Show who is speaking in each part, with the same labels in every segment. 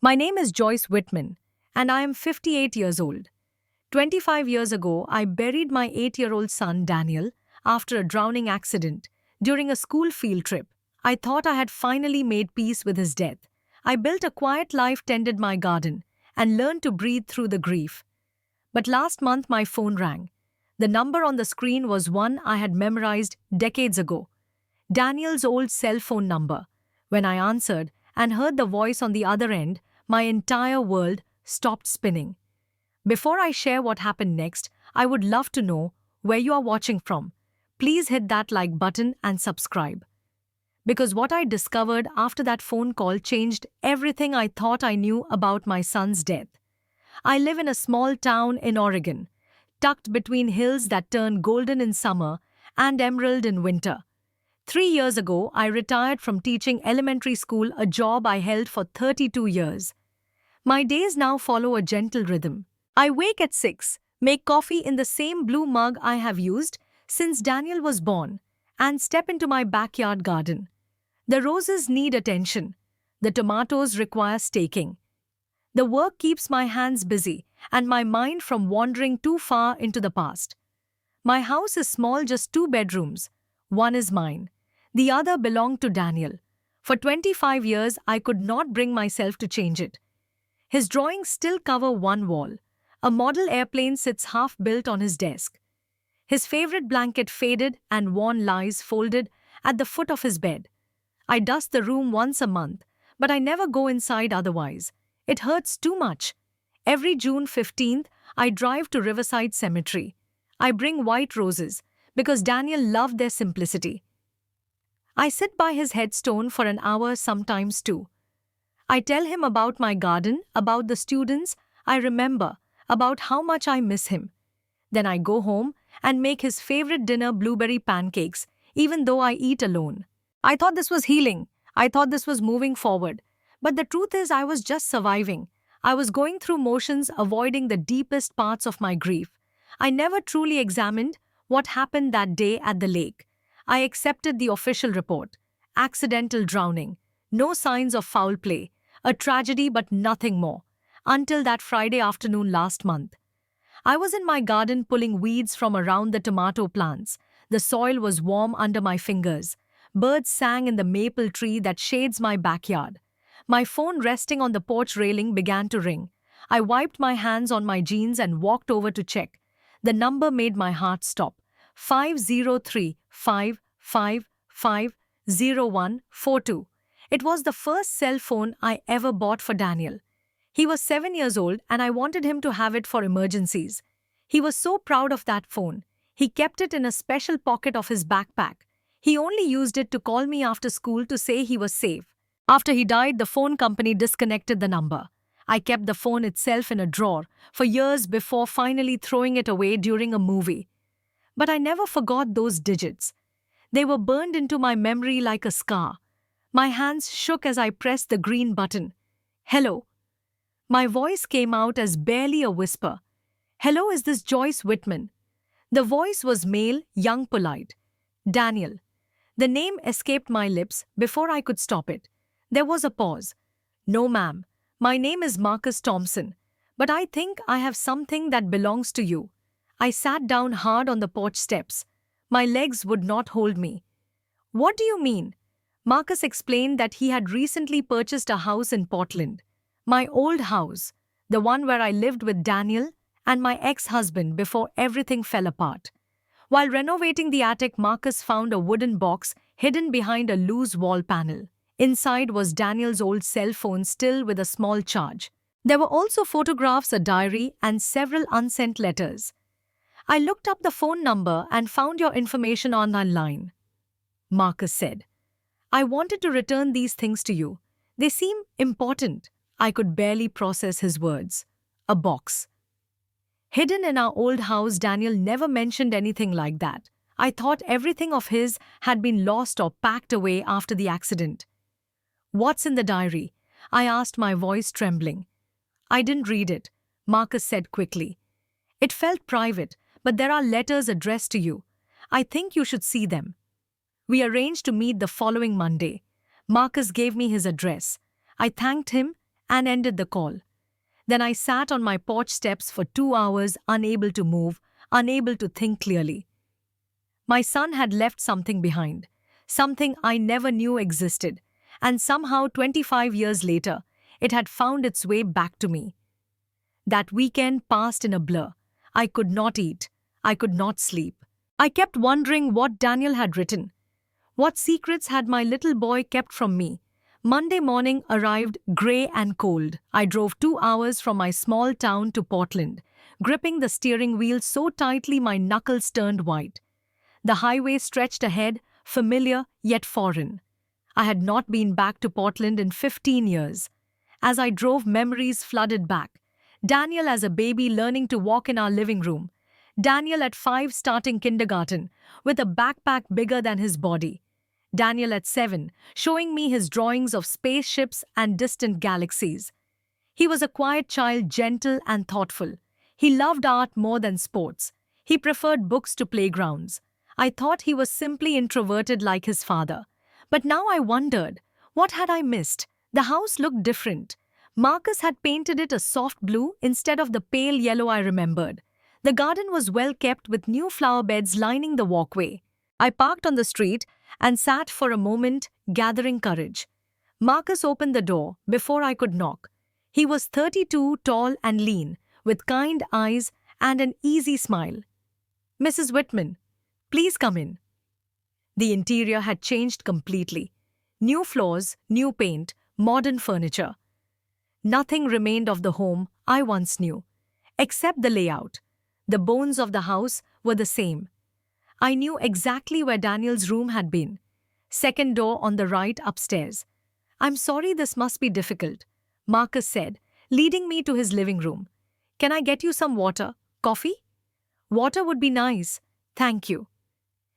Speaker 1: My name is Joyce Whitman, and I am 58 years old. 25 years ago, I buried my 8-year-old son, Daniel, after a drowning accident during a school field trip. I thought I had finally made peace with his death. I built a quiet life, tended my garden, and learned to breathe through the grief. But last month, my phone rang. The number on the screen was one I had memorized decades ago, Daniel's old cell phone number. When I answered and heard the voice on the other end, my entire world stopped spinning. Before I share what happened next, I would love to know where you are watching from. Please hit that like button and subscribe. Because what I discovered after that phone call changed everything I thought I knew about my son's death. I live in a small town in Oregon, tucked between hills that turn golden in summer and emerald in winter. 3 years ago, I retired from teaching elementary school, a job I held for 32 years. My days now follow a gentle rhythm. I wake at 6, make coffee in the same blue mug I have used since Daniel was born, and step into my backyard garden. The roses need attention. The tomatoes require staking. The work keeps my hands busy and my mind from wandering too far into the past. My house is small, just 2 bedrooms. One is mine. The other belonged to Daniel. For 25 years, I could not bring myself to change it. His drawings still cover one wall. A model airplane sits half-built on his desk. His favorite blanket, faded and worn, lies folded at the foot of his bed. I dust the room once a month, but I never go inside otherwise. It hurts too much. Every June 15th, I drive to Riverside Cemetery. I bring white roses because Daniel loved their simplicity. I sit by his headstone for an hour, sometimes two. I tell him about my garden, about the students I remember, about how much I miss him. Then I go home and make his favorite dinner, blueberry pancakes, even though I eat alone. I thought this was healing. I thought this was moving forward. But the truth is, I was just surviving. I was going through motions, avoiding the deepest parts of my grief. I never truly examined what happened that day at the lake. I accepted the official report. Accidental drowning. No signs of foul play. A tragedy, but nothing more. Until that Friday afternoon last month. I was in my garden pulling weeds from around the tomato plants. The soil was warm under my fingers. Birds sang in the maple tree that shades my backyard. My phone, resting on the porch railing, began to ring. I wiped my hands on my jeans and walked over to check. The number made my heart stop. 503-555-0142. It was the first cell phone I ever bought for Daniel. He was 7 years old and I wanted him to have it for emergencies. He was so proud of that phone. He kept it in a special pocket of his backpack. He only used it to call me after school to say he was safe. After he died, the phone company disconnected the number. I kept the phone itself in a drawer for years before finally throwing it away during a movie. But I never forgot those digits. They were burned into my memory like a scar. My hands shook as I pressed the green button. Hello. My voice came out as barely a whisper. Hello, is this Joyce Whitman? The voice was male, young, polite. Daniel. The name escaped my lips before I could stop it. There was a pause. No, ma'am. My name is Marcus Thompson, but I think I have something that belongs to you. I sat down hard on the porch steps. My legs would not hold me. What do you mean? Marcus explained that he had recently purchased a house in Portland. My old house, the one where I lived with Daniel and my ex-husband before everything fell apart. While renovating the attic, Marcus found a wooden box hidden behind a loose wall panel. Inside was Daniel's old cell phone, still with a small charge. There were also photographs, a diary, and several unsent letters. I looked up the phone number and found your information online, Marcus said. I wanted to return these things to you. They seem important. I could barely process his words. A box. Hidden in our old house. Daniel never mentioned anything like that. I thought everything of his had been lost or packed away after the accident. What's in the diary? I asked, my voice trembling. I didn't read it, Marcus said quickly. It felt private, but there are letters addressed to you. I think you should see them. We arranged to meet the following Monday. Marcus gave me his address. I thanked him and ended the call. Then I sat on my porch steps for 2 hours, unable to move, unable to think clearly. My son had left something behind, something I never knew existed, and somehow 25 years later, it had found its way back to me. That weekend passed in a blur. I could not eat. I could not sleep. I kept wondering what Daniel had written. What secrets had my little boy kept from me? Monday morning arrived grey and cold. I drove 2 hours from my small town to Portland, gripping the steering wheel so tightly my knuckles turned white. The highway stretched ahead, familiar yet foreign. I had not been back to Portland in 15 years. As I drove, memories flooded back. Daniel as a baby learning to walk in our living room. Daniel at 5 starting kindergarten, with a backpack bigger than his body. Daniel at 7, showing me his drawings of spaceships and distant galaxies. He was a quiet child, gentle and thoughtful. He loved art more than sports. He preferred books to playgrounds. I thought he was simply introverted like his father. But now I wondered, what had I missed? The house looked different. Marcus had painted it a soft blue instead of the pale yellow I remembered. The garden was well kept with new flower beds lining the walkway. I parked on the street and sat for a moment, gathering courage. Marcus opened the door before I could knock. He was 32, tall and lean, with kind eyes and an easy smile. "Mrs. Whitman, please come in." The interior had changed completely. New floors, new paint, modern furniture. Nothing remained of the home I once knew, except the layout. The bones of the house were the same. I knew exactly where Daniel's room had been. Second door on the right upstairs. "I'm sorry this must be difficult," Marcus said, leading me to his living room. "Can I get you some water? Coffee?" "Water would be nice. Thank you."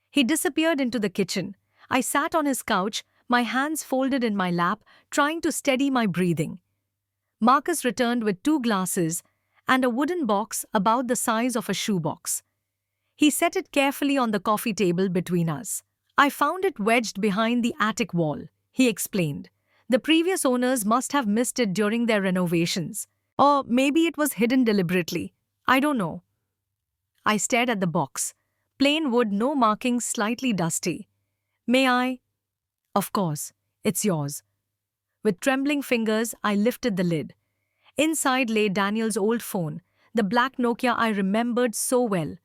Speaker 1: He disappeared into the kitchen. I sat on his couch, my hands folded in my lap, trying to steady my breathing. Marcus returned with 2 glasses and a wooden box about the size of a shoebox. He set it carefully on the coffee table between us. "I found it wedged behind the attic wall," he explained. "The previous owners must have missed it during their renovations. Or maybe it was hidden deliberately. I don't know." I stared at the box. Plain wood, no markings, slightly dusty. "May I?" "Of course. It's yours." With trembling fingers, I lifted the lid. Inside lay Daniel's old phone, the black Nokia I remembered so well.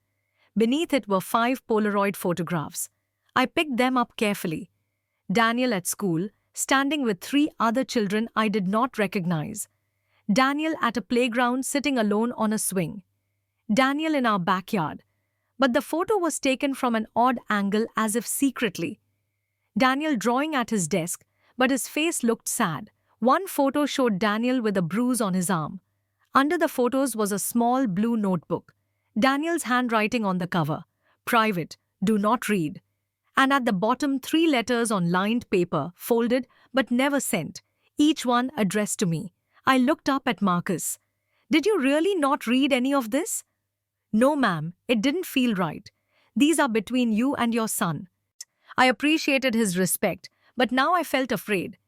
Speaker 1: Beneath it were 5 Polaroid photographs. I picked them up carefully. Daniel at school, standing with 3 other children I did not recognize. Daniel at a playground sitting alone on a swing. Daniel in our backyard. But the photo was taken from an odd angle, as if secretly. Daniel drawing at his desk, but his face looked sad. One photo showed Daniel with a bruise on his arm. Under the photos was a small blue notebook. Daniel's handwriting on the cover. "Private, do not read." And at the bottom 3 letters on lined paper, folded but never sent, each one addressed to me. I looked up at Marcus. "Did you really not read any of this?" "No, ma'am, it didn't feel right. These are between you and your son." I appreciated his respect, but now I felt afraid.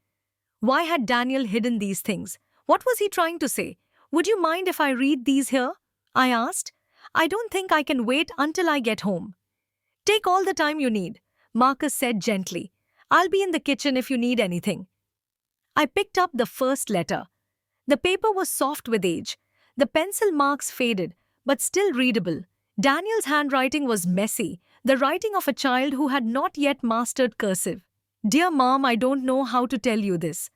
Speaker 1: Why had Daniel hidden these things? What was he trying to say? "Would you mind if I read these here?" I asked. "I don't think I can wait until I get home." "Take all the time you need," Marcus said gently. "I'll be in the kitchen if you need anything." I picked up the first letter. The paper was soft with age. The pencil marks faded, but still readable. Daniel's handwriting was messy, the writing of a child who had not yet mastered cursive. "Dear Mom, I don't know how to tell you this.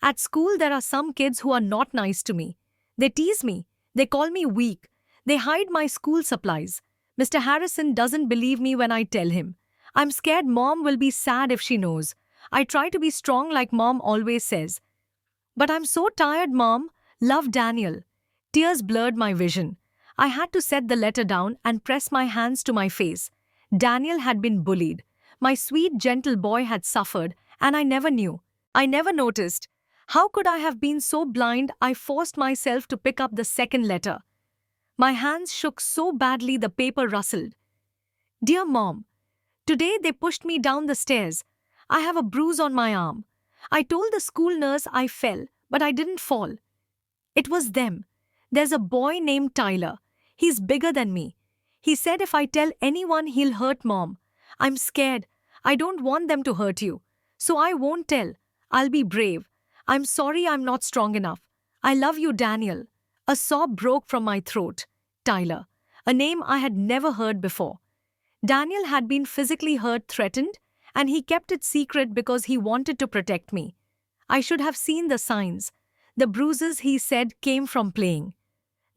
Speaker 1: At school there are some kids who are not nice to me. They tease me. They call me weak. They hide my school supplies. Mr. Harrison doesn't believe me when I tell him. I'm scared Mom will be sad if she knows. I try to be strong like Mom always says. But I'm so tired, Mom. Love, Daniel." Tears blurred my vision. I had to set the letter down and press my hands to my face. Daniel had been bullied. My sweet, gentle boy had suffered, and I never knew. I never noticed. How could I have been so blind? I forced myself to pick up the second letter. My hands shook so badly the paper rustled. "Dear Mom, today they pushed me down the stairs. I have a bruise on my arm. I told the school nurse I fell, but I didn't fall. It was them. There's a boy named Tyler. He's bigger than me. He said if I tell anyone, he'll hurt Mom. I'm scared. I don't want them to hurt you. So I won't tell. I'll be brave. I'm sorry I'm not strong enough. I love you, Daniel. A sob broke from my throat. Tyler, a name I had never heard before. Daniel had been physically hurt, threatened, and he kept it secret because he wanted to protect me. I should have seen the signs. The bruises, he said, came from playing.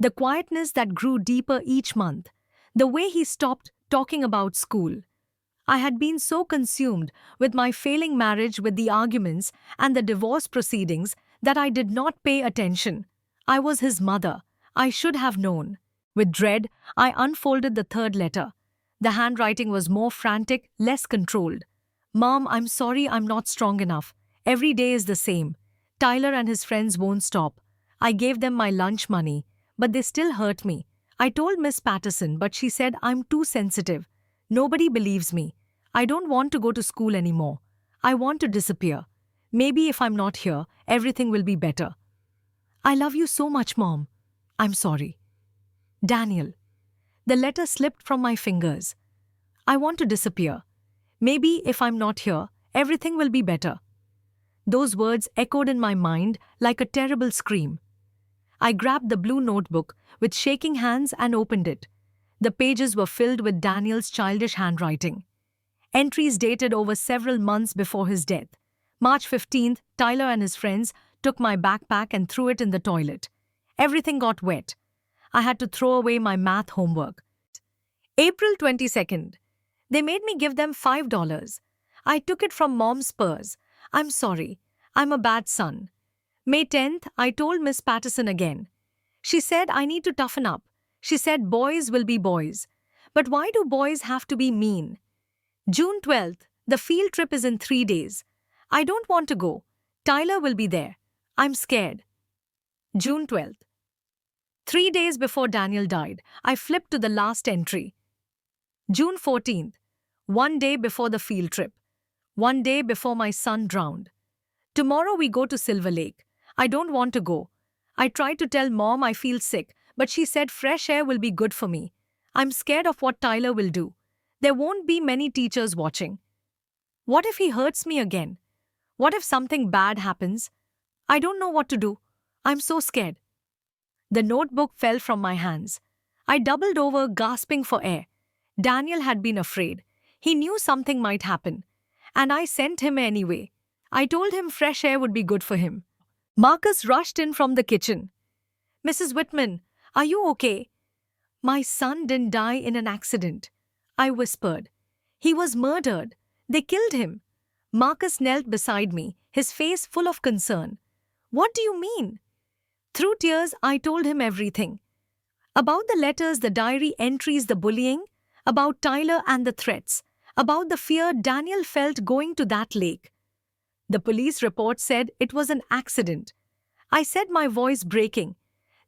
Speaker 1: The quietness that grew deeper each month. The way he stopped talking about school. I had been so consumed with my failing marriage, with the arguments and the divorce proceedings, that I did not pay attention. I was his mother. I should have known. With dread, I unfolded the third letter. The handwriting was more frantic, less controlled. Mom, I'm sorry I'm not strong enough. Every day is the same. Tyler and his friends won't stop. I gave them my lunch money, but they still hurt me. I told Miss Patterson, but she said I'm too sensitive. Nobody believes me. I don't want to go to school anymore. I want to disappear. Maybe if I'm not here, everything will be better. I love you so much, Mom. I'm sorry. Daniel. The letter slipped from my fingers. I want to disappear. Maybe if I'm not here, everything will be better. Those words echoed in my mind like a terrible scream. I grabbed the blue notebook with shaking hands and opened it. The pages were filled with Daniel's childish handwriting. Entries dated over several months before his death. March 15th, Tyler and his friends took my backpack and threw it in the toilet. Everything got wet. I had to throw away my math homework. April 22nd. They made me give them $5. I took it from Mom's purse. I'm sorry. I'm a bad son. May 10th, I told Miss Patterson again. She said I need to toughen up. She said boys will be boys. But why do boys have to be mean? June 12th, the field trip is in 3 days. I don't want to go. Tyler will be there. I'm scared. June 12th. 3 days before Daniel died, I flipped to the last entry. June 14th, 1 day before the field trip. 1 day before my son drowned. Tomorrow we go to Silver Lake. I don't want to go. I tried to tell Mom I feel sick, but she said fresh air will be good for me. I'm scared of what Tyler will do. There won't be many teachers watching. What if he hurts me again? What if something bad happens? I don't know what to do. I'm so scared. The notebook fell from my hands. I doubled over, gasping for air. Daniel had been afraid. He knew something might happen. And I sent him anyway. I told him fresh air would be good for him. Marcus rushed in from the kitchen. Mrs. Whitman, are you okay? My son didn't die in an accident, I whispered. He was murdered. They killed him. Marcus knelt beside me, his face full of concern. What do you mean? Through tears, I told him everything. About the letters, the diary entries, the bullying, about Tyler and the threats, about the fear Daniel felt going to that lake. The police report said it was an accident. I said, my voice breaking.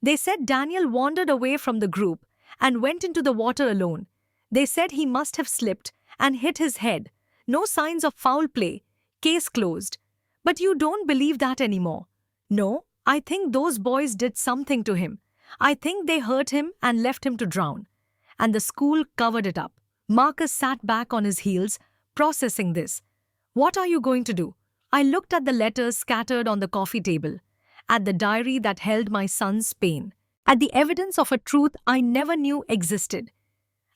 Speaker 1: They said Daniel wandered away from the group and went into the water alone. They said he must have slipped and hit his head. No signs of foul play. Case closed. But you don't believe that anymore. No, I think those boys did something to him. I think they hurt him and left him to drown. And the school covered it up. Marcus sat back on his heels, processing this. What are you going to do? I looked at the letters scattered on the coffee table, at the diary that held my son's pain, at the evidence of a truth I never knew existed.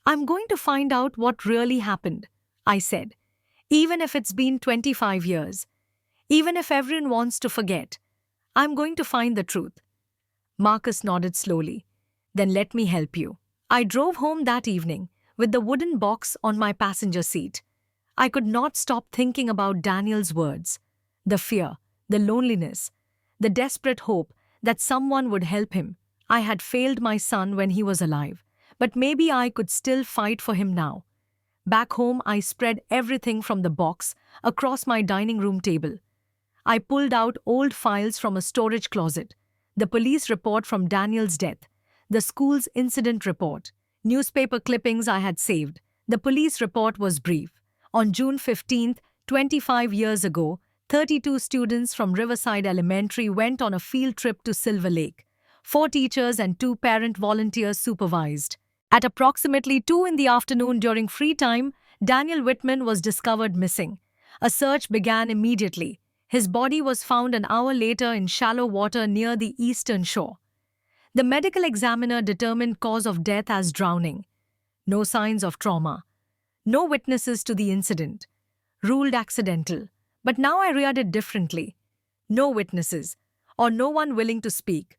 Speaker 1: I'm going to find out what really happened, I said. Even if it's been 25 years. Even if everyone wants to forget. I'm going to find the truth. Marcus nodded slowly. Then let me help you. I drove home that evening with the wooden box on my passenger seat. I could not stop thinking about Daniel's words. The fear, the loneliness, the desperate hope that someone would help him. I had failed my son when he was alive, but maybe I could still fight for him now. Back home, I spread everything from the box across my dining room table. I pulled out old files from a storage closet, the police report from Daniel's death, the school's incident report, newspaper clippings I had saved. The police report was brief. On June 15th, 25 years ago, 32 students from Riverside Elementary went on a field trip to Silver Lake. 4 teachers and 2 parent volunteers supervised. At approximately 2 in the afternoon during free time, Daniel Whitman was discovered missing. A search began immediately. His body was found an hour later in shallow water near the eastern shore. The medical examiner determined cause of death as drowning. No signs of trauma. No witnesses to the incident. Ruled accidental. But now I read it differently. No witnesses, or no one willing to speak.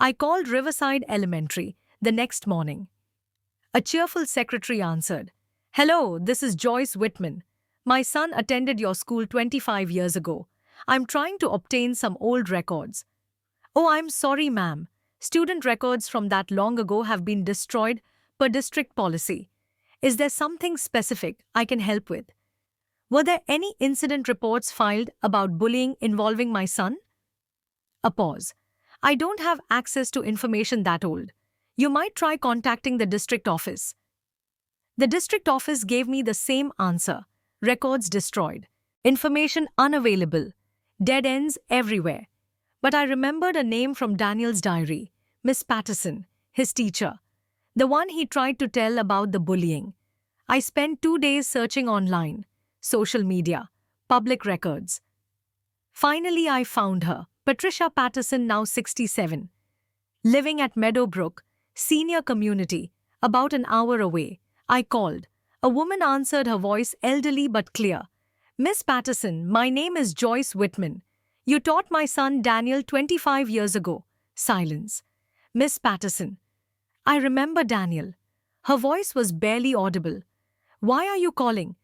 Speaker 1: I called Riverside Elementary the next morning. A cheerful secretary answered, "Hello, this is Joyce Whitman. My son attended your school 25 years ago. I'm trying to obtain some old records." "Oh, I'm sorry, ma'am. Student records from that long ago have been destroyed per district policy. Is there something specific I can help with? Were there any incident reports filed about bullying involving my son?" A pause. "I don't have access to information that old. You might try contacting the district office." The district office gave me the same answer. Records destroyed. Information unavailable. Dead ends everywhere. But I remembered a name from Daniel's diary. Miss Patterson, his teacher. The one he tried to tell about the bullying. I spent 2 days searching online, social media, public records. Finally, I found her, Patricia Patterson, now 67. Living at Meadowbrook, senior community, about an hour away. I called. A woman answered, her voice elderly but clear. "Miss Patterson, my name is Joyce Whitman. You taught my son Daniel 25 years ago." Silence. "Miss Patterson." I remember Daniel. Her voice was barely audible. "Why are you calling?"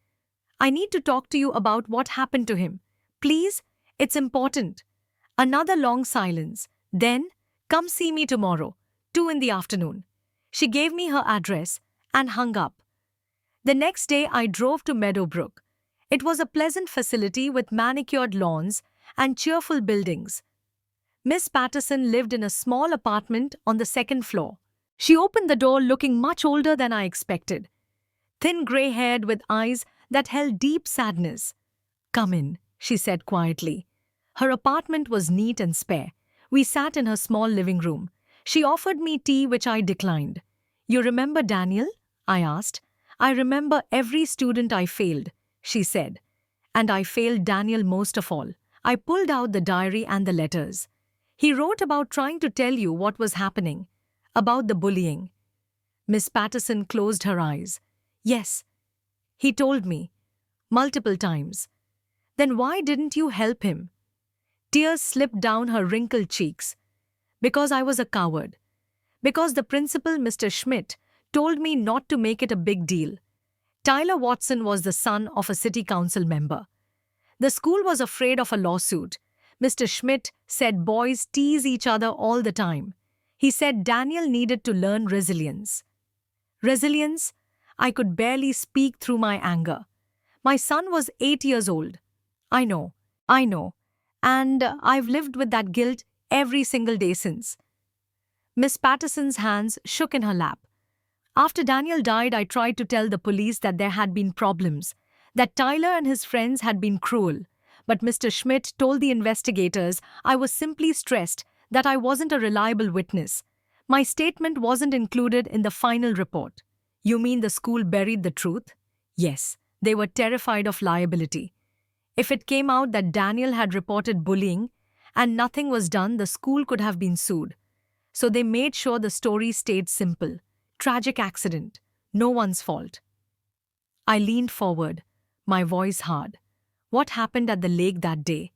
Speaker 1: "I need to talk to you about what happened to him. Please, it's important." Another long silence. Then, "Come see me tomorrow, 2 in the afternoon." She gave me her address and hung up. The next day I drove to Meadowbrook. It was a pleasant facility with manicured lawns and cheerful buildings. Miss Patterson lived in a small apartment on the second floor. She opened the door looking much older than I expected. Thin grey-haired with eyes that held deep sadness. "Come in," she said quietly. Her apartment was neat and spare. We sat in her small living room. She offered me tea, which I declined. "You remember Daniel?" I asked. "I remember every student I failed," she said. "And I failed Daniel most of all." I pulled out the diary and the letters. "He wrote about trying to tell you what was happening, about the bullying." Miss Patterson closed her eyes. "Yes, he told me, multiple times." "Then why didn't you help him?" Tears slipped down her wrinkled cheeks. "Because I was a coward. Because the principal, Mr. Schmidt, told me not to make it a big deal." Tyler Watson was the son of a city council member. The school was afraid of a lawsuit. Mr. Schmidt said boys tease each other all the time. He said Daniel needed to learn resilience. Resilience? I could barely speak through my anger. My son was 8 years old. I know. And I've lived with that guilt every single day since. Miss Patterson's hands shook in her lap. "After Daniel died, I tried to tell the police that there had been problems, that Tyler and his friends had been cruel. But Mr. Schmidt told the investigators I was simply stressed, that I wasn't a reliable witness. My statement wasn't included in the final report." "You mean the school buried the truth?" "Yes, they were terrified of liability. If it came out that Daniel had reported bullying and nothing was done, the school could have been sued. So they made sure the story stayed simple. Tragic accident. No one's fault." I leaned forward, my voice hard. "What happened at the lake that day?"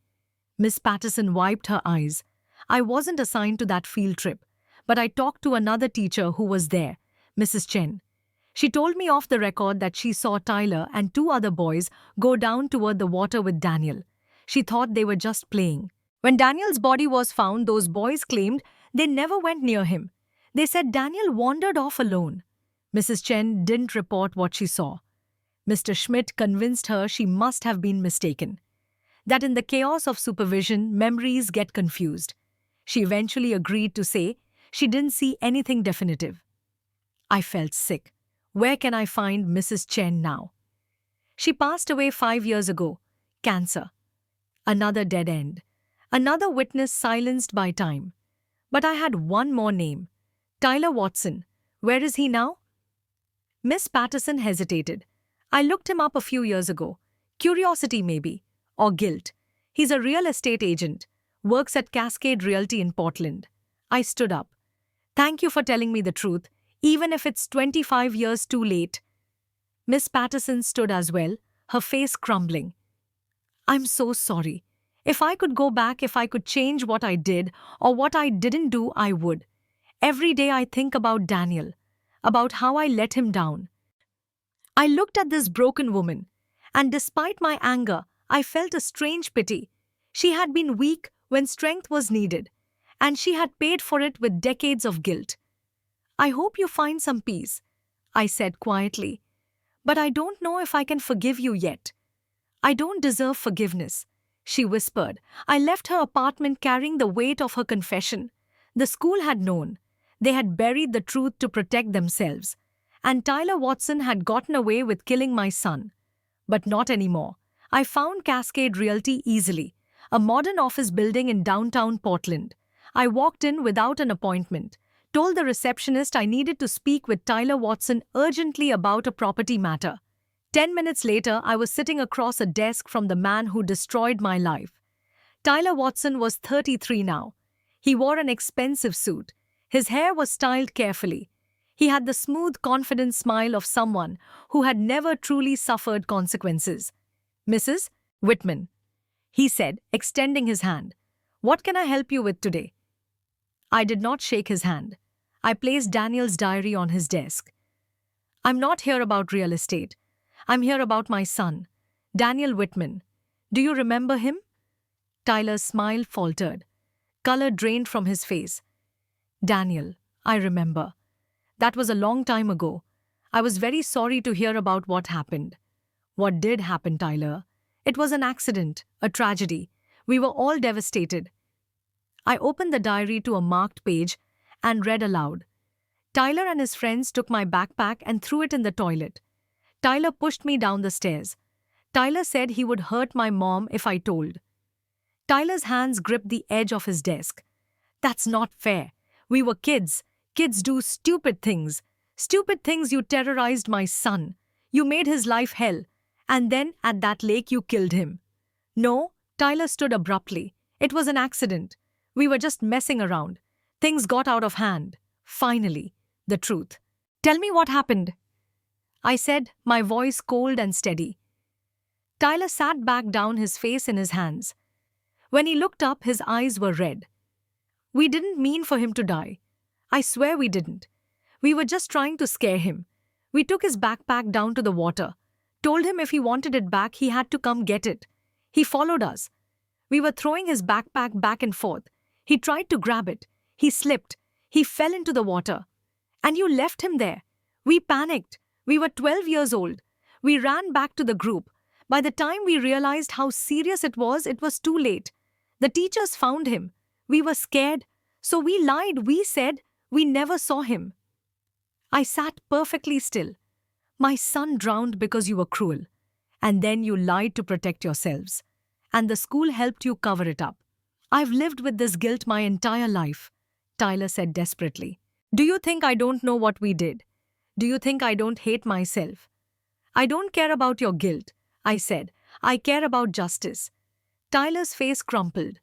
Speaker 1: Miss Patterson wiped her eyes. "I wasn't assigned to that field trip, but I talked to another teacher who was there, Mrs. Chen. She told me off the record that she saw Tyler and 2 other boys go down toward the water with Daniel. She thought they were just playing. When Daniel's body was found, those boys claimed they never went near him. They said Daniel wandered off alone. Mrs. Chen didn't report what she saw. Mr. Schmidt convinced her she must have been mistaken. That in the chaos of supervision, memories get confused. She eventually agreed to say she didn't see anything definitive. I felt sick. Where can I find Mrs. Chen now? She passed away 5 years ago. Cancer. Another dead end. Another witness silenced by time. But I had one more name. Tyler Watson. Where is he now? Miss Patterson hesitated. I looked him up a few years ago. Curiosity, maybe. Or guilt. He's a real estate agent. Works at Cascade Realty in Portland. I stood up. Thank you for telling me the truth, even if it's 25 years too late. Miss Patterson stood as well, her face crumbling. I'm so sorry. If I could go back, if I could change what I did or what I didn't do, I would. Every day I think about Daniel, about how I let him down. I looked at this broken woman, and despite my anger, I felt a strange pity. She had been weak when strength was needed, and she had paid for it with decades of guilt. I hope you find some peace, I said quietly. But I don't know if I can forgive you yet. I don't deserve forgiveness, she whispered. I left her apartment carrying the weight of her confession. The school had known. They had buried the truth to protect themselves. And Tyler Watson had gotten away with killing my son. But not anymore. I found Cascade Realty easily, a modern office building in downtown Portland. I walked in without an appointment, told the receptionist I needed to speak with Tyler Watson urgently about a property matter. 10 minutes later, I was sitting across a desk from the man who destroyed my life. Tyler Watson was 33 now. He wore an expensive suit. His hair was styled carefully. He had the smooth, confident smile of someone who had never truly suffered consequences. Mrs. Whitman, he said, extending his hand. What can I help you with today? I did not shake his hand. I placed Daniel's diary on his desk. I'm not here about real estate. I'm here about my son, Daniel Whitman. Do you remember him? Tyler's smile faltered. Color drained from his face. Daniel, I remember. That was a long time ago. I was very sorry to hear about what happened. What did happen, Tyler? It was an accident, a tragedy. We were all devastated. I opened the diary to a marked page and read aloud. Tyler and his friends took my backpack and threw it in the toilet. Tyler pushed me down the stairs. Tyler said he would hurt my mom if I told. Tyler's hands gripped the edge of his desk. That's not fair. We were kids. Kids do stupid things. Stupid things. You terrorized my son. You made his life hell. And then, at that lake, you killed him. No, Tyler stood abruptly. It was an accident. We were just messing around. Things got out of hand. Finally, the truth. Tell me what happened, I said, my voice cold and steady. Tyler sat back down, his face in his hands. When he looked up, his eyes were red. We didn't mean for him to die. I swear we didn't. We were just trying to scare him. We took his backpack down to the water, told him if he wanted it back, he had to come get it. He followed us. We were throwing his backpack back and forth. He tried to grab it. He slipped. He fell into the water. And you left him there. We panicked. We were 12 years old. We ran back to the group. By the time we realized how serious it was too late. The teachers found him. We were scared. So we lied. We said we never saw him. I sat perfectly still. My son drowned because you were cruel. And then you lied to protect yourselves. And the school helped you cover it up. I've lived with this guilt my entire life, Tyler said desperately. Do you think I don't know what we did? Do you think I don't hate myself? I don't care about your guilt, I said. I care about justice. Tyler's face crumpled.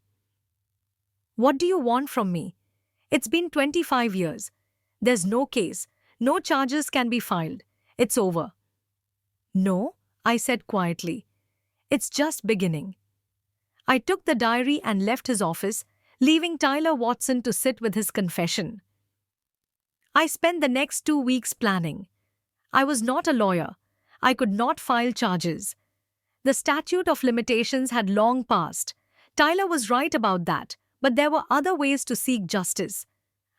Speaker 1: What do you want from me? It's been 25 years. There's no case. No charges can be filed. It's over. No, I said quietly. It's just beginning. I took the diary and left his office, leaving Tyler Watson to sit with his confession. I spent the next 2 weeks planning. I was not a lawyer. I could not file charges. The statute of limitations had long passed. Tyler was right about that, but there were other ways to seek justice.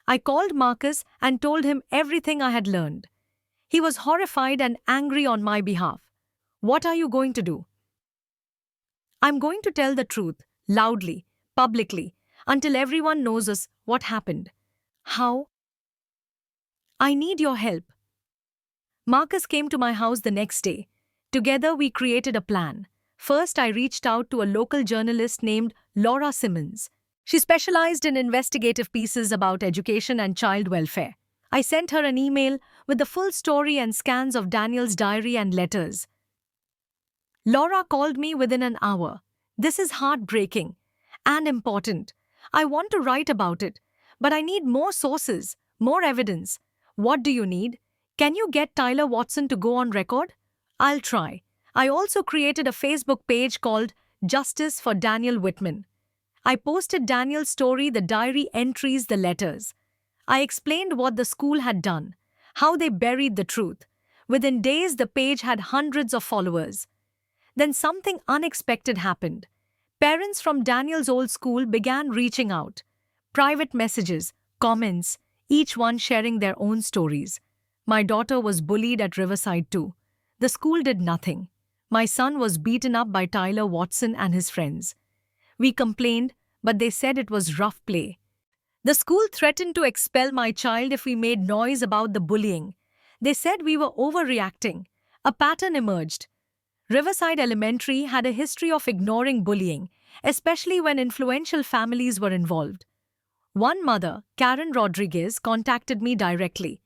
Speaker 1: I called Marcus and told him everything I had learned. He was horrified and angry on my behalf. What are you going to do? I'm going to tell the truth, loudly, publicly, until everyone knows us what happened. How? I need your help. Marcus came to my house the next day. Together we created a plan. First, I reached out to a local journalist named Laura Simmons. She specialized in investigative pieces about education and child welfare. I sent her an email with the full story and scans of Daniel's diary and letters. Laura called me within an hour. This is heartbreaking and important. I want to write about it, but I need more sources, more evidence. What do you need? Can you get Tyler Watson to go on record? I'll try. I also created a Facebook page called Justice for Daniel Whitman. I posted Daniel's story, the diary entries, the letters. I explained what the school had done, how they buried the truth. Within days, the page had hundreds of followers. Then something unexpected happened. Parents from Daniel's old school began reaching out. Private messages, comments, each one sharing their own stories. My daughter was bullied at Riverside too. The school did nothing. My son was beaten up by Tyler Watson and his friends. We complained, but they said it was rough play. The school threatened to expel my child if we made noise about the bullying. They said we were overreacting. A pattern emerged. Riverside Elementary had a history of ignoring bullying, especially when influential families were involved. One mother, Karen Rodriguez, contacted me directly.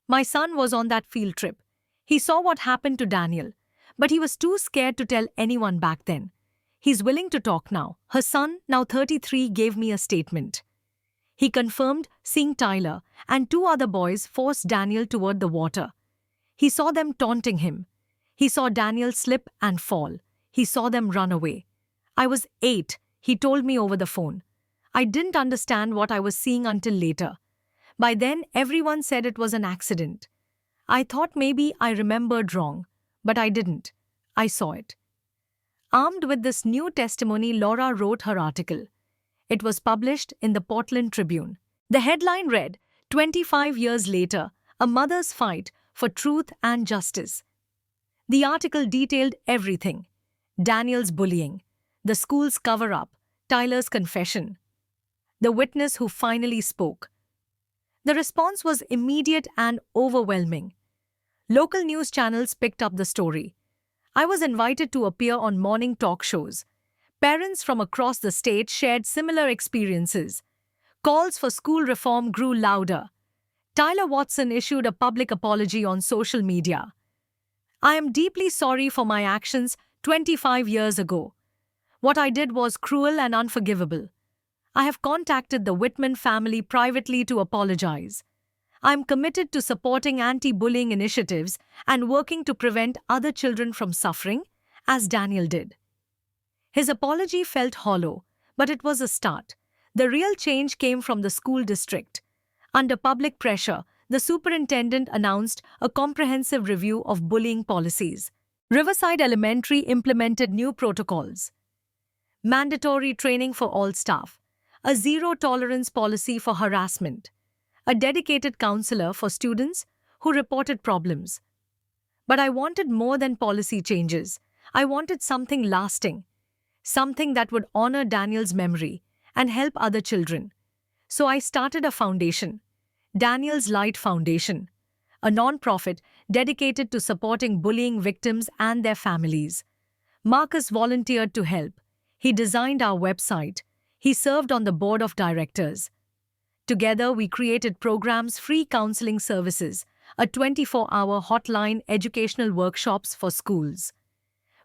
Speaker 1: My son was on that field trip. He saw what happened to Daniel, but he was too scared to tell anyone back then. He's willing to talk now. Her son, now 33, gave me a statement. He confirmed seeing Tyler and two other boys force Daniel toward the water. He saw them taunting him. He saw Daniel slip and fall. He saw them run away. I was 8, he told me over the phone. I didn't understand what I was seeing until later. By then, everyone said it was an accident. I thought maybe I remembered wrong, but I didn't. I saw it. Armed with this new testimony, Laura wrote her article. It was published in the Portland Tribune. The headline read, 25 years later, a mother's fight for truth and justice. The article detailed everything. Daniel's bullying, the school's cover-up, Tyler's confession, the witness who finally spoke. The response was immediate and overwhelming. Local news channels picked up the story. I was invited to appear on morning talk shows. Parents from across the state shared similar experiences. Calls for school reform grew louder. Tyler Watson issued a public apology on social media. I am deeply sorry for my actions 25 years ago. What I did was cruel and unforgivable. I have contacted the Whitman family privately to apologize. I am committed to supporting anti-bullying initiatives and working to prevent other children from suffering, as Daniel did. His apology felt hollow, but it was a start. The real change came from the school district. Under public pressure, the superintendent announced a comprehensive review of bullying policies. Riverside Elementary implemented new protocols. Mandatory training for all staff. A zero-tolerance policy for harassment. A dedicated counselor for students who reported problems. But I wanted more than policy changes. I wanted something lasting. Something that would honor Daniel's memory and help other children. So I started a foundation. Daniel's Light Foundation, a non-profit dedicated to supporting bullying victims and their families. Marcus volunteered to help. He designed our website. He served on the board of directors. Together, we created programs, free counseling services, a 24-hour hotline, educational workshops for schools.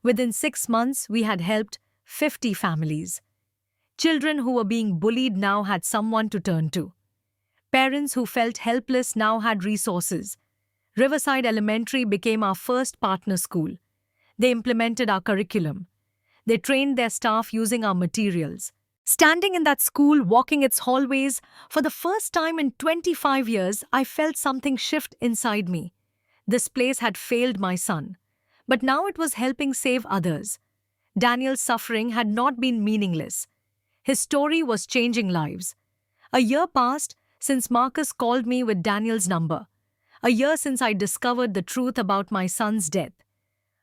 Speaker 1: Within 6 months, we had helped 50 families. Children who were being bullied now had someone to turn to. Parents who felt helpless now had resources. Riverside Elementary became our first partner school. They implemented our curriculum. They trained their staff using our materials. Standing in that school, walking its hallways, for the first time in 25 years, I felt something shift inside me. This place had failed my son, but now it was helping save others. Daniel's suffering had not been meaningless. His story was changing lives. A year passed since Marcus called me with Daniel's number. A year since I discovered the truth about my son's death.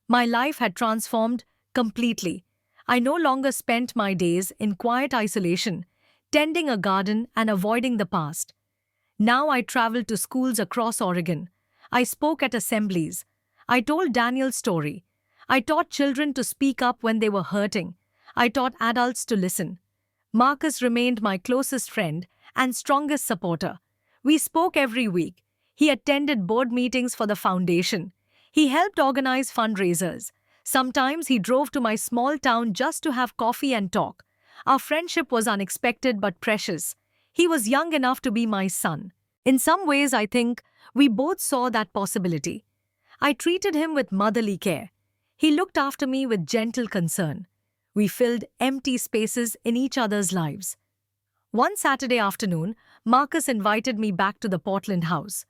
Speaker 1: My life had transformed completely. I no longer spent my days in quiet isolation, tending a garden and avoiding the past. Now I traveled to schools across Oregon. I spoke at assemblies. I told Daniel's story. I taught children to speak up when they were hurting. I taught adults to listen. Marcus remained my closest friend and strongest supporter. We spoke every week. He attended board meetings for the foundation. He helped organize fundraisers. Sometimes he drove to my small town just to have coffee and talk. Our friendship was unexpected but precious. He was young enough to be my son. In some ways, I think we both saw that possibility. I treated him with motherly care. He looked after me with gentle concern. We filled empty spaces in each other's lives. One Saturday afternoon, Marcus invited me back to the Portland house.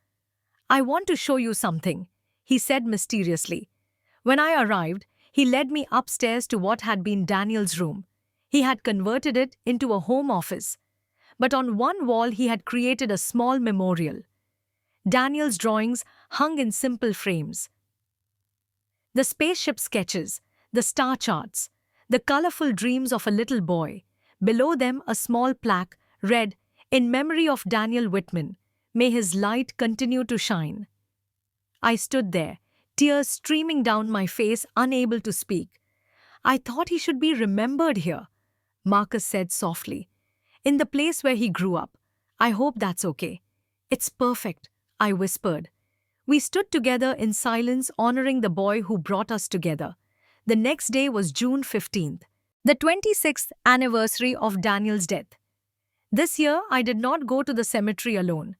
Speaker 1: "I want to show you something," he said mysteriously. When I arrived, he led me upstairs to what had been Daniel's room. He had converted it into a home office. But on one wall he had created a small memorial. Daniel's drawings hung in simple frames. The spaceship sketches, the star charts, the colorful dreams of a little boy. Below them a small plaque read, "In memory of Daniel Whitman, may his light continue to shine." I stood there, tears streaming down my face, unable to speak. "I thought he should be remembered here," Marcus said softly. "In the place where he grew up. I hope that's okay." "It's perfect," I whispered. We stood together in silence, honoring the boy who brought us together. The next day was June 15th, the 26th anniversary of Daniel's death. This year, I did not go to the cemetery alone.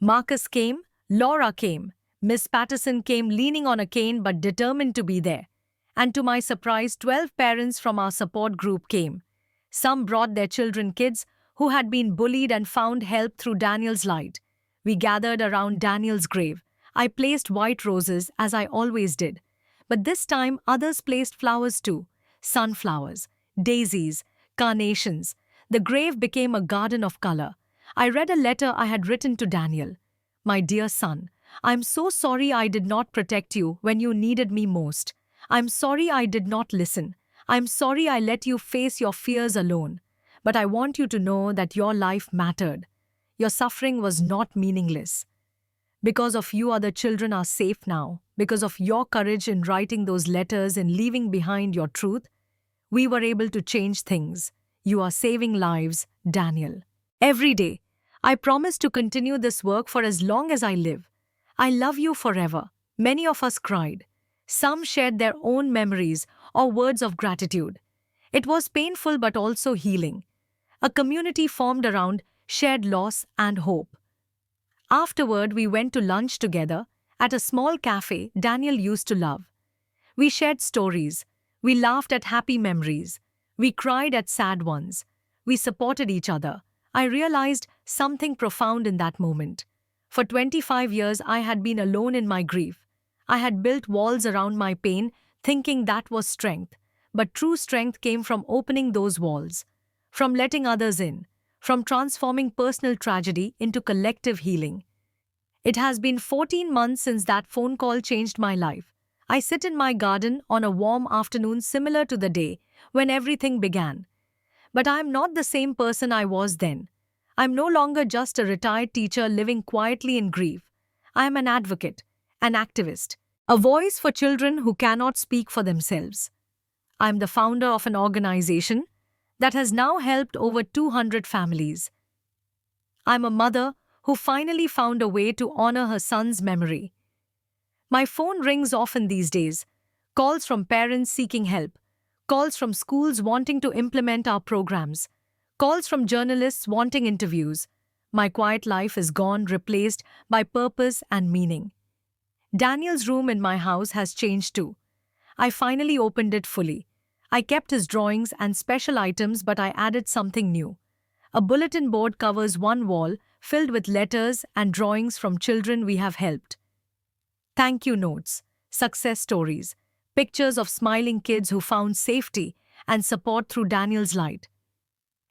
Speaker 1: Marcus came, Laura came, Miss Patterson came leaning on a cane but determined to be there. And to my surprise, 12 parents from our support group came. Some brought their kids who had been bullied and found help through Daniel's light. We gathered around Daniel's grave. I placed white roses, as I always did. But this time, others placed flowers too. Sunflowers, daisies, carnations. The grave became a garden of color. I read a letter I had written to Daniel. "My dear son, I'm so sorry I did not protect you when you needed me most. I'm sorry I did not listen. I'm sorry I let you face your fears alone. But I want you to know that your life mattered. Your suffering was not meaningless. Because of you, other children are safe now. Because of your courage in writing those letters and leaving behind your truth, we were able to change things. You are saving lives, Daniel. Every day, I promise to continue this work for as long as I live. I love you forever." Many of us cried. Some shared their own memories or words of gratitude. It was painful but also healing. A community formed around shared loss and hope. Afterward, we went to lunch together at a small cafe Daniel used to love. We shared stories. We laughed at happy memories. We cried at sad ones. We supported each other. I realized something profound in that moment. For 25 years, I had been alone in my grief. I had built walls around my pain, thinking that was strength. But true strength came from opening those walls, from letting others in, from transforming personal tragedy into collective healing. It has been 14 months since that phone call changed my life. I sit in my garden on a warm afternoon similar to the day when everything began. But I am not the same person I was then. I am no longer just a retired teacher living quietly in grief. I am an advocate, an activist, a voice for children who cannot speak for themselves. I am the founder of an organization that has now helped over 200 families. I am a mother who finally found a way to honor her son's memory. My phone rings often these days. Calls from parents seeking help. Calls from schools wanting to implement our programs. Calls from journalists wanting interviews. My quiet life is gone, replaced by purpose and meaning. Daniel's room in my house has changed too. I finally opened it fully. I kept his drawings and special items, but I added something new. A bulletin board covers one wall, filled with letters and drawings from children we have helped. Thank you notes, success stories, pictures of smiling kids who found safety and support through Daniel's light.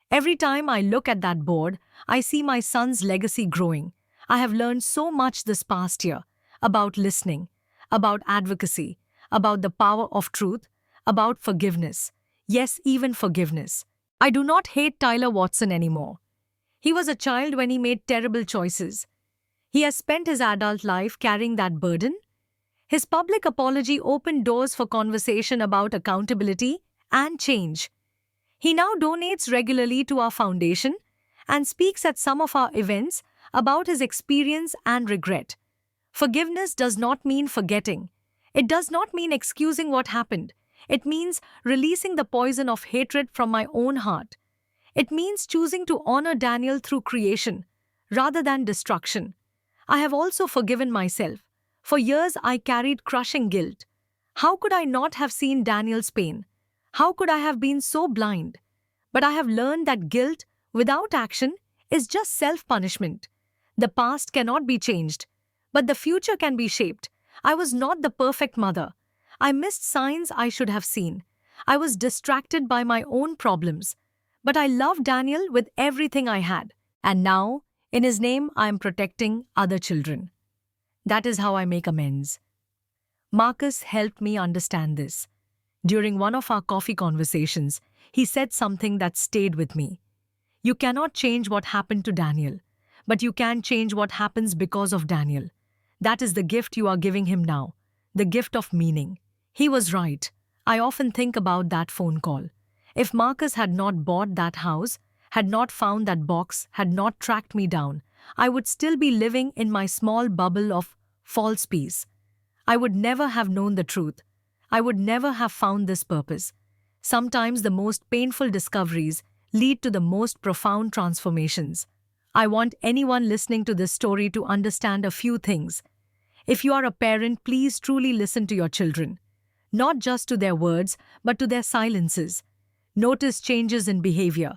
Speaker 1: Every time I look at that board, I see my son's legacy growing. I have learned so much this past year about listening, about advocacy, about the power of truth, about forgiveness. Yes, even forgiveness. I do not hate Tyler Watson anymore. He was a child when he made terrible choices. He has spent his adult life carrying that burden. His public apology opened doors for conversation about accountability and change. He now donates regularly to our foundation and speaks at some of our events about his experience and regret. Forgiveness does not mean forgetting. It does not mean excusing what happened. It means releasing the poison of hatred from my own heart. It means choosing to honor Daniel through creation rather than destruction. I have also forgiven myself. For years I carried crushing guilt. How could I not have seen Daniel's pain? How could I have been so blind? But I have learned that guilt without action is just self-punishment. The past cannot be changed, but the future can be shaped. I was not the perfect mother. I missed signs I should have seen. I was distracted by my own problems. But I loved Daniel with everything I had. And now, in his name, I am protecting other children. That is how I make amends. Marcus helped me understand this. During one of our coffee conversations, he said something that stayed with me. You cannot change what happened to Daniel, but you can change what happens because of Daniel. That is the gift you are giving him now, the gift of meaning. He was right. I often think about that phone call. If Marcus had not bought that house, had not found that box, had not tracked me down, I would still be living in my small bubble of false peace. I would never have known the truth. I would never have found this purpose. Sometimes the most painful discoveries lead to the most profound transformations. I want anyone listening to this story to understand a few things. If you are a parent, please truly listen to your children. Not just to their words, but to their silences. Notice changes in behavior.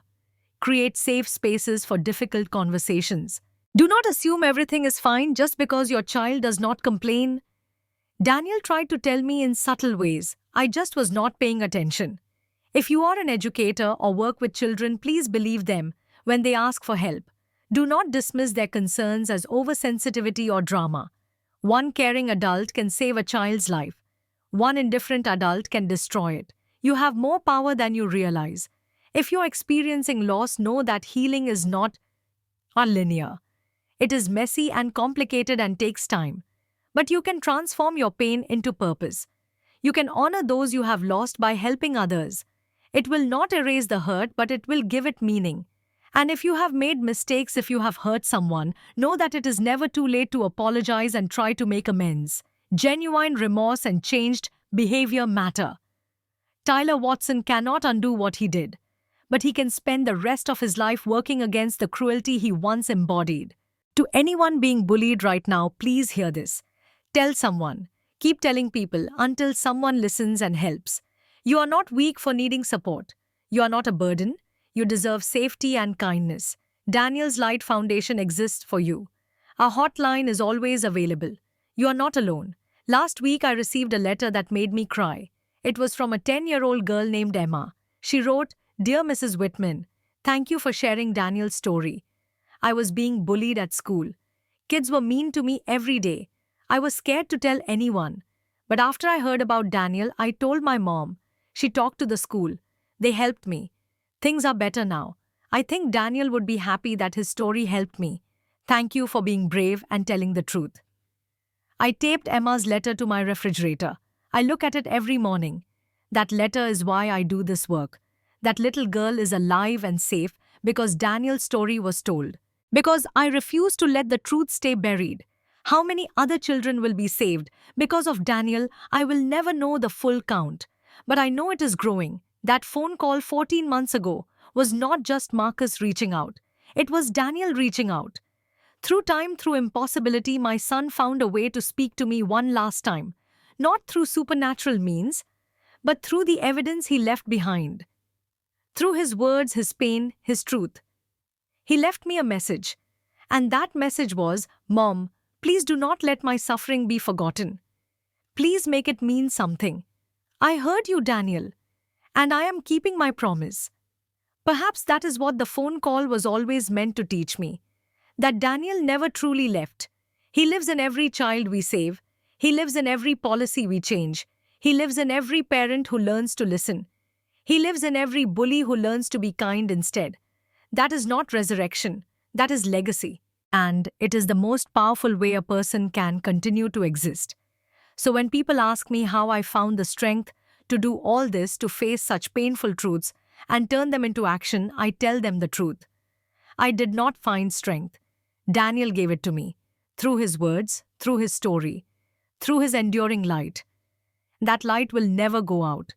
Speaker 1: Create safe spaces for difficult conversations. Do not assume everything is fine just because your child does not complain. Daniel tried to tell me in subtle ways. I just was not paying attention. If you are an educator or work with children, please believe them when they ask for help. Do not dismiss their concerns as oversensitivity or drama. One caring adult can save a child's life. One indifferent adult can destroy it. You have more power than you realize. If you're experiencing loss, know that healing is not linear. It is messy and complicated and takes time. But you can transform your pain into purpose. You can honor those you have lost by helping others. It will not erase the hurt, but it will give it meaning. And if you have made mistakes, if you have hurt someone, know that it is never too late to apologize and try to make amends. Genuine remorse and changed behavior matter. Tyler Watson cannot undo what he did, but he can spend the rest of his life working against the cruelty he once embodied. To anyone being bullied right now, please hear this. Tell someone. Keep telling people until someone listens and helps. You are not weak for needing support. You are not a burden. You deserve safety and kindness. Daniel's Light Foundation exists for you. Our hotline is always available. You are not alone. Last week I received a letter that made me cry. It was from a 10-year-old girl named Emma. She wrote, "Dear Mrs. Whitman, thank you for sharing Daniel's story. I was being bullied at school. Kids were mean to me every day. I was scared to tell anyone. But after I heard about Daniel, I told my mom. She talked to the school. They helped me. Things are better now. I think Daniel would be happy that his story helped me. Thank you for being brave and telling the truth." I taped Emma's letter to my refrigerator. I look at it every morning. That letter is why I do this work. That little girl is alive and safe because Daniel's story was told. Because I refuse to let the truth stay buried. How many other children will be saved? Because of Daniel, I will never know the full count. But I know it is growing. That phone call 14 months ago was not just Marcus reaching out. It was Daniel reaching out. Through time, through impossibility, my son found a way to speak to me one last time. Not through supernatural means, but through the evidence he left behind. Through his words, his pain, his truth. He left me a message. And that message was, "Mom, please do not let my suffering be forgotten. Please make it mean something. I heard you, Daniel. And I am keeping my promise." Perhaps that is what the phone call was always meant to teach me. That Daniel never truly left. He lives in every child we save. He lives in every policy we change. He lives in every parent who learns to listen. He lives in every bully who learns to be kind instead. That is not resurrection. That is legacy. And it is the most powerful way a person can continue to exist. So when people ask me how I found the strength to do all this, to face such painful truths, and turn them into action, I tell them the truth. I did not find strength. Daniel gave it to me. Through his words, through his story, through his enduring light. That light will never go out.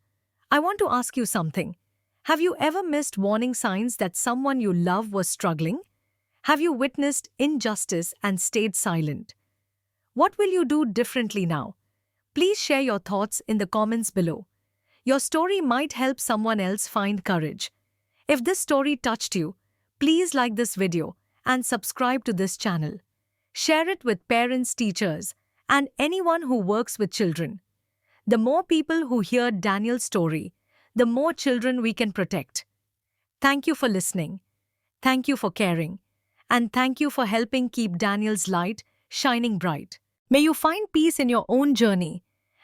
Speaker 1: I want to ask you something. Have you ever missed warning signs that someone you love was struggling? Have you witnessed injustice and stayed silent? What will you do differently now? Please share your thoughts in the comments below. Your story might help someone else find courage. If this story touched you, please like this video and subscribe to this channel. Share it with parents, teachers, and anyone who works with children. The more people who hear Daniel's story, the more children we can protect. Thank you for listening. Thank you for caring. And thank you for helping keep Daniel's light shining bright. May you find peace in your own journey.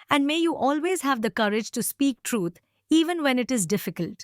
Speaker 1: And may you always have the courage to speak truth even when it is difficult.